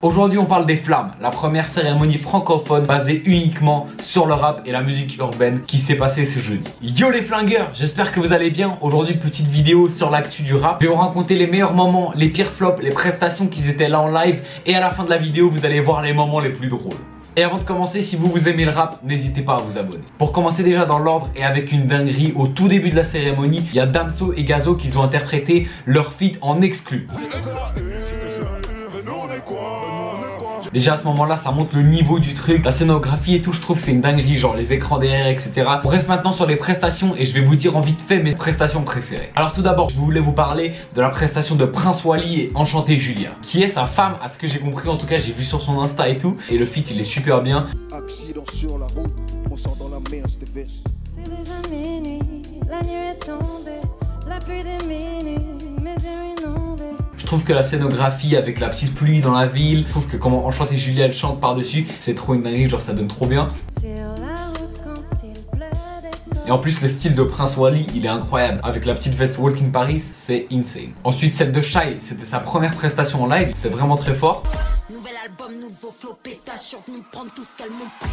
Aujourd'hui on parle des Flammes, la première cérémonie francophone basée uniquement sur le rap et la musique urbaine qui s'est passée ce jeudi. Yo les flingueurs, j'espère que vous allez bien. Aujourd'hui petite vidéo sur l'actu du rap. Je vais vous raconter les meilleurs moments, les pires flops, les prestations qui étaient là en live. Et à la fin de la vidéo vous allez voir les moments les plus drôles. Et avant de commencer, si vous aimez le rap, n'hésitez pas à vous abonner. Pour commencer déjà dans l'ordre et avec une dinguerie, au tout début de la cérémonie, il y a Damso et Gazo qui ont interprété leur feat en exclu. Déjà à ce moment-là, ça montre le niveau du truc, la scénographie et tout, je trouve c'est une dinguerie, genre les écrans derrière, etc. On reste maintenant sur les prestations et je vais vous dire en vite fait mes prestations préférées. Alors tout d'abord, je voulais vous parler de la prestation de Prince Wally et Enchanté Julia, qui est sa femme, à ce que j'ai compris, en tout cas j'ai vu sur son Insta et tout, et le feat il est super bien. Accident sur la route, on sort dans la mer, c'était veste. C'est déjà minuit, la nuit est tombée, la pluie diminue, mes yeux inondés. Je trouve que la scénographie avec la petite pluie dans la ville, je trouve que comment Enchanté Julia elle chante par-dessus, c'est trop une dinguerie, genre ça donne trop bien. Sur la route quand il pleut des Et en plus le style de Prince Wally il est incroyable, avec la petite veste Walking Paris, c'est insane. Ensuite celle de Shai, c'était sa première prestation en live, c'est vraiment très fort. Nouvel album, nouveau flow, pétation, venus prendre tout ce qu'elles m'ont pris.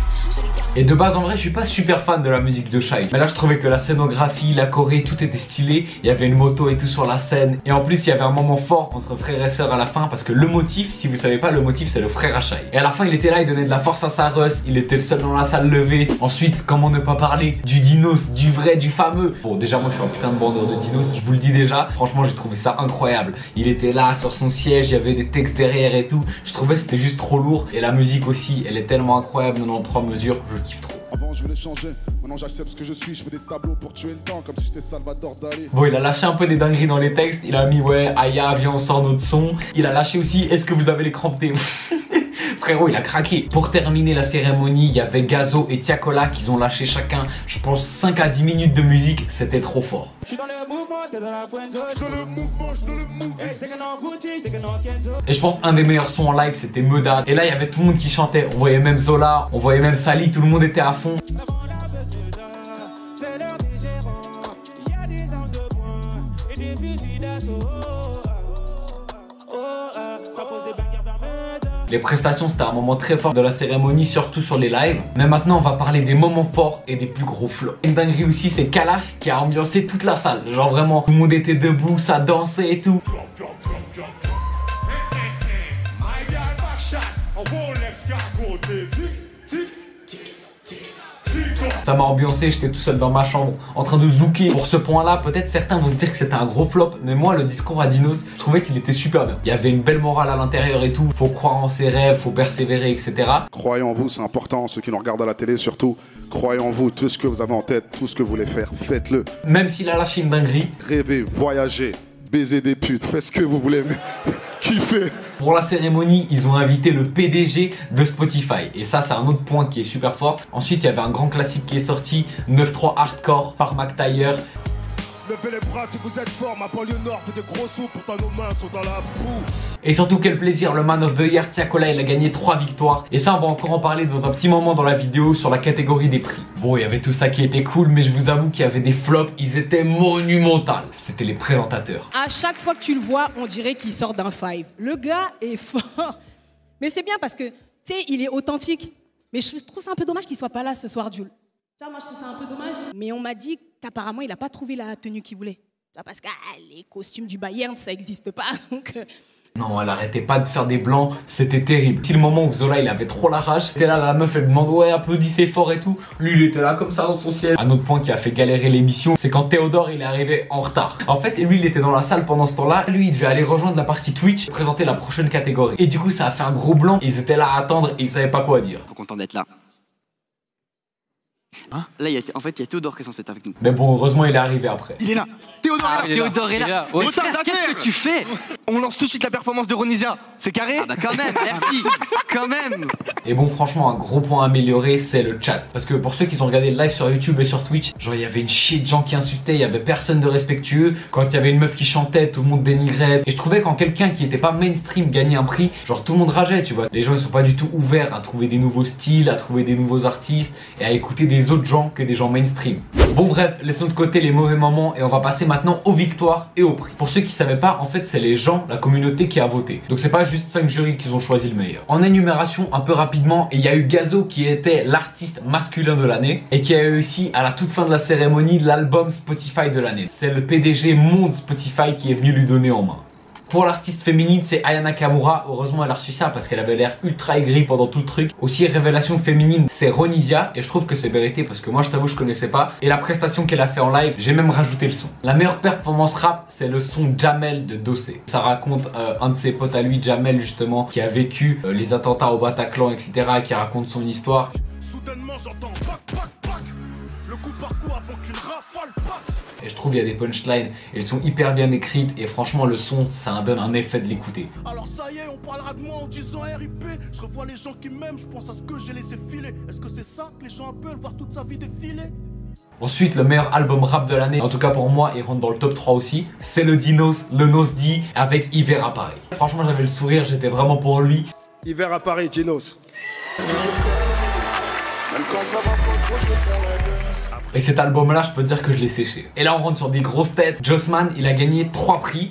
Et de base en vrai je suis pas super fan de la musique de Shai, mais là je trouvais que la scénographie, la choré, tout était stylé. Il y avait une moto et tout sur la scène. Et en plus il y avait un moment fort entre frère et sœur à la fin, parce que le motif, si vous savez pas, le motif c'est le frère à Shai. Et à la fin il était là, il donnait de la force à sa Russ, il était le seul dans la salle levée. Ensuite comment ne pas parler du Dinos, du vrai, du fameux. Bon déjà moi je suis un putain de bandeur de Dinos, je vous le dis déjà. Franchement j'ai trouvé ça incroyable. Il était là sur son siège, il y avait des textes derrière et tout. Je trouvais que c'était juste trop lourd. Et la musique aussi, elle est tellement incroyable, 93 mesures, je kiffe trop. Avant je voulais changer, maintenant j'accepte ce que je suis, je veux des tableaux pour tuer le temps comme si j'étais Salvador Dali. Bon il a lâché un peu des dingueries dans les textes, il a mis ouais Aya viens on sort notre son. Il a lâché aussi est-ce que vous avez les crampes. Frérot il a craqué. Pour terminer la cérémonie, il y avait Gazo et Tiakola qui ont lâché chacun je pense 5 à 10 minutes de musique, c'était trop fort. Et je pense un des meilleurs sons en live c'était Medad. Et là il y avait tout le monde qui chantait, on voyait même Zola, on voyait même Sally, tout le monde était à fond. Les prestations c'était un moment très fort de la cérémonie, surtout sur les lives. Mais maintenant on va parler des moments forts et des plus gros flops. Une dinguerie aussi c'est Kalash qui a ambiancé toute la salle. Genre vraiment tout le monde était debout, ça dansait et tout. Ça m'a ambiancé, j'étais tout seul dans ma chambre en train de zouker. Pour ce point là, peut-être certains vont se dire que c'était un gros flop, mais moi le discours à Dinos, je trouvais qu'il était super bien. Il y avait une belle morale à l'intérieur et tout, faut croire en ses rêves, faut persévérer, etc. Croyez en vous, c'est important, ceux qui nous regardent à la télé surtout. Croyez en vous, tout ce que vous avez en tête, tout ce que vous voulez faire, faites-le. Même s'il a lâché une dinguerie. Rêvez, voyagez, baisez des putes, faites ce que vous voulez, mais kiffez. Pour la cérémonie, ils ont invité le PDG de Spotify. Et ça, c'est un autre point qui est super fort. Ensuite, il y avait un grand classique qui est sorti, 9-3 Hardcore par Mac Taylor. Levez les bras si vous êtes fort, ma banlieue nord fait des gros sous, pourtant nos mains sont dans la boue. Et surtout quel plaisir, le Man of the Year Tiakola, il a gagné 3 victoires. Et ça on va encore en parler dans un petit moment dans la vidéo sur la catégorie des prix. Bon il y avait tout ça qui était cool, mais je vous avoue qu'il y avait des flops, ils étaient monumentaux. C'était les présentateurs. À chaque fois que tu le vois, on dirait qu'il sort d'un five. Le gars est fort. Mais c'est bien parce que, tu sais, il est authentique. Mais je trouve ça un peu dommage qu'il soit pas là ce soir, Jules. Moi je trouve ça un peu dommage. Mais on m'a dit qu'apparemment il n'a pas trouvé la tenue qu'il voulait. Parce que les costumes du Bayern ça n'existe pas. Donc, Non, elle arrêtait pas de faire des blancs, c'était terrible. Si le moment où Zola il avait trop la rage, c'était là la meuf elle demande ouais applaudissez fort et tout. Lui il était là comme ça dans son siège. Un autre point qui a fait galérer l'émission, c'est quand Théodore il est arrivé en retard. En fait lui il était dans la salle pendant ce temps-là, lui il devait aller rejoindre la partie Twitch, présenter la prochaine catégorie. Et du coup ça a fait un gros blanc, ils étaient là à attendre et ils savaient pas quoi dire. Trop content d'être là. Hein là, en fait, il y a Théodore qui est censé être avec nous. Mais bon, heureusement, il est arrivé après. Il est là. Théodore est là. Théodore est là. Ouais. Frère, qu'est-ce que tu fais? On lance tout de suite la performance de Ronisia. C'est carré? Ah bah quand même, merci. Quand même. Et bon, franchement, un gros point à améliorer, c'est le chat. Parce que pour ceux qui ont regardé le live sur YouTube et sur Twitch, genre il y avait une chier de gens qui insultaient, il y avait personne de respectueux. Quand il y avait une meuf qui chantait, tout le monde dénigrait. Et je trouvais quand quelqu'un qui était pas mainstream gagnait un prix, genre tout le monde rageait, tu vois. Les gens ils sont pas du tout ouverts à trouver des nouveaux styles, à trouver des nouveaux artistes et à écouter des autres gens que des gens mainstream. Bon bref, laissons de côté les mauvais moments et on va passer maintenant aux victoires et aux prix. Pour ceux qui savaient pas, en fait c'est les gens, la communauté qui a voté. Donc c'est pas juste 5 jurys qui ont choisi le meilleur. En énumération un peu rapidement, il y a eu Gazo qui était l'artiste masculin de l'année et qui a eu aussi à la toute fin de la cérémonie l'album Spotify de l'année. C'est le PDG monde Spotify qui est venu lui donner en main. Pour l'artiste féminine, c'est Aya Nakamura. Heureusement, elle a reçu ça parce qu'elle avait l'air ultra aigrie pendant tout le truc. Aussi, révélation féminine, c'est Ronisia. Et je trouve que c'est vérité parce que moi, je t'avoue, je connaissais pas. Et la prestation qu'elle a fait en live, j'ai même rajouté le son. La meilleure performance rap, c'est le son Jamel de Dossé. Ça raconte un de ses potes à lui, Jamel, justement, qui a vécu les attentats au Bataclan, etc. Et qui raconte son histoire. Soudainement, j'entends pac, pac, pac. Le coup par coup avant qu'une rafale parte. Et je trouve qu'il y a des punchlines, elles sont hyper bien écrites et franchement le son, ça donne un effet de l'écouter. Alors ça y est, on parlera de moi en disant RIP. Je revois les gens qui m'aiment, je pense à ce que j'ai laissé filer. Est-ce que c'est ça que les gens appellent voir toute sa vie défiler? Ensuite, le meilleur album rap de l'année, en tout cas pour moi, il rentre dans le top 3 aussi, c'est le Dinos, le Nosdi avec Hiver à Paris. Franchement, j'avais le sourire, j'étais vraiment pour lui. Hiver à Paris, Dinos. Et cet album-là, je peux dire que je l'ai séché. Et là, on rentre sur des grosses têtes. Jossman, il a gagné 3 prix.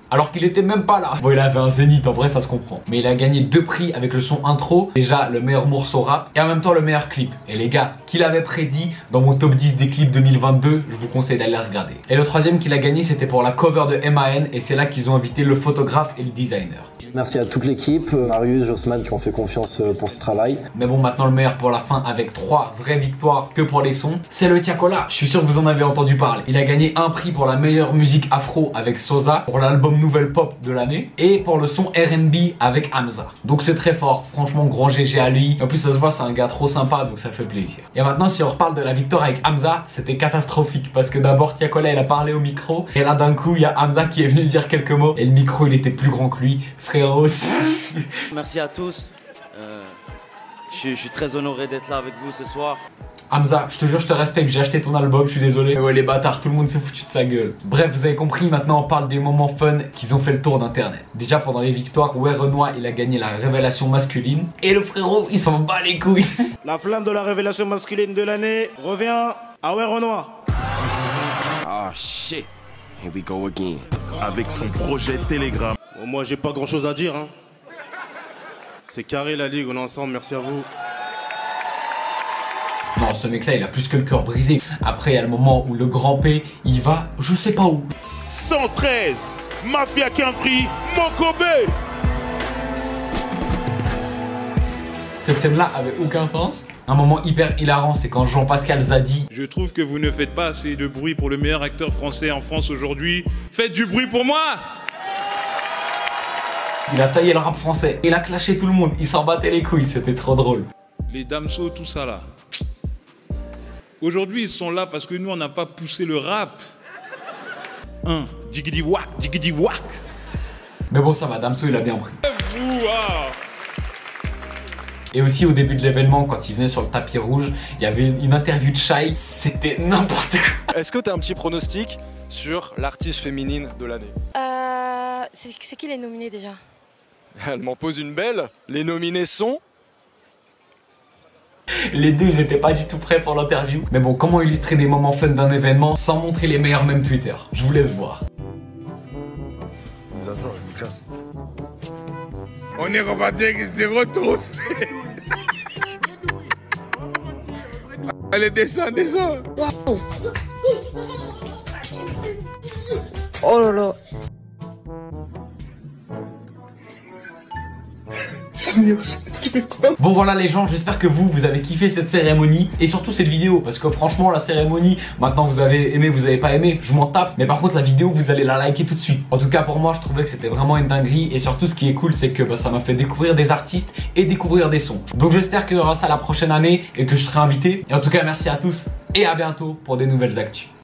Alors qu'il était même pas là. Bon, il avait un zénith, en vrai ça se comprend. Mais il a gagné 2 prix avec le son intro. Déjà le meilleur morceau rap et en même temps le meilleur clip. Et les gars, qui l'avait prédit dans mon top 10 des clips 2022, je vous conseille d'aller regarder. Et le troisième qu'il a gagné, c'était pour la cover de MAN. Et c'est là qu'ils ont invité le photographe et le designer. Merci à toute l'équipe, Marius, Jossman qui ont fait confiance pour ce travail. Mais bon, maintenant le meilleur pour la fin avec 3 vraies victoires que pour les sons, c'est le Tiakola. Je suis sûr que vous en avez entendu parler. Il a gagné un prix pour la meilleure musique afro avec Sosa, pour l'album Nouvelle Pop de l'année et pour le son R&B avec Hamza. Donc c'est très fort, franchement grand GG à lui. En plus ça se voit, c'est un gars trop sympa, donc ça fait plaisir. Et maintenant si on reparle de la victoire avec Hamza, c'était catastrophique parce que d'abord Tiakola il a parlé au micro et là d'un coup il y a Hamza qui est venu dire quelques mots et le micro il était plus grand que lui. Frérot. Merci à tous. Je suis très honoré d'être là avec vous ce soir. Hamza, je te jure, je te respecte, j'ai acheté ton album, je suis désolé. Mais ouais, les bâtards, tout le monde s'est foutu de sa gueule. Bref, vous avez compris, maintenant on parle des moments fun qui ont fait le tour d'internet. Déjà pendant les victoires, Ouais Renoir, il a gagné la révélation masculine. Et le frérot, il s'en bat les couilles. La flamme de la révélation masculine de l'année revient à Ouais Renoir. Ah shit, here we go again. Avec son projet Telegram. Bon, moi j'ai pas grand chose à dire hein. C'est carré la ligue, on est ensemble, merci à vous. Non, ce mec là il a plus que le cœur brisé. Après il y a le moment où le grand P il va je sais pas où. 113 Mafia Quinfri Mokobe. Cette scène là avait aucun sens. Un moment hyper hilarant, c'est quand Jean-Pascal Zadi. Je trouve que vous ne faites pas assez de bruit pour le meilleur acteur français en France aujourd'hui. Faites du bruit pour moi. Il a taillé le rap français. Il a clashé tout le monde. Il s'en battait les couilles. C'était trop drôle. Les Damso, tout ça là. Aujourd'hui, ils sont là parce que nous, on n'a pas poussé le rap. Digidi wak, digidi wak. Mais bon, ça va, Damso, il a bien pris. Wow. Et aussi, au début de l'événement, quand il venait sur le tapis rouge, il y avait une interview de Shai. C'était n'importe quoi. Est-ce que tu as un petit pronostic sur l'artiste féminine de l'année? C'est qui les nominés déjà? Elle m'en pose une belle. Les nominés sont... Les deux ils étaient pas du tout prêts pour l'interview. Mais bon, comment illustrer des moments fun d'un événement sans montrer les meilleurs mèmes Twitter? Je vous laisse voir. On est reparti avec 0 trophée. Allez, descends, descends. Wow. Oh là là. Bon voilà les gens, j'espère que vous avez kiffé cette cérémonie et surtout cette vidéo parce que franchement la cérémonie, maintenant vous avez aimé, vous avez pas aimé, je m'en tape, mais par contre la vidéo vous allez la liker tout de suite. En tout cas pour moi je trouvais que c'était vraiment une dinguerie et surtout ce qui est cool c'est que ça m'a fait découvrir des artistes et découvrir des sons. Donc j'espère qu'il y aura ça la prochaine année et que je serai invité. Et en tout cas merci à tous et à bientôt pour des nouvelles actus.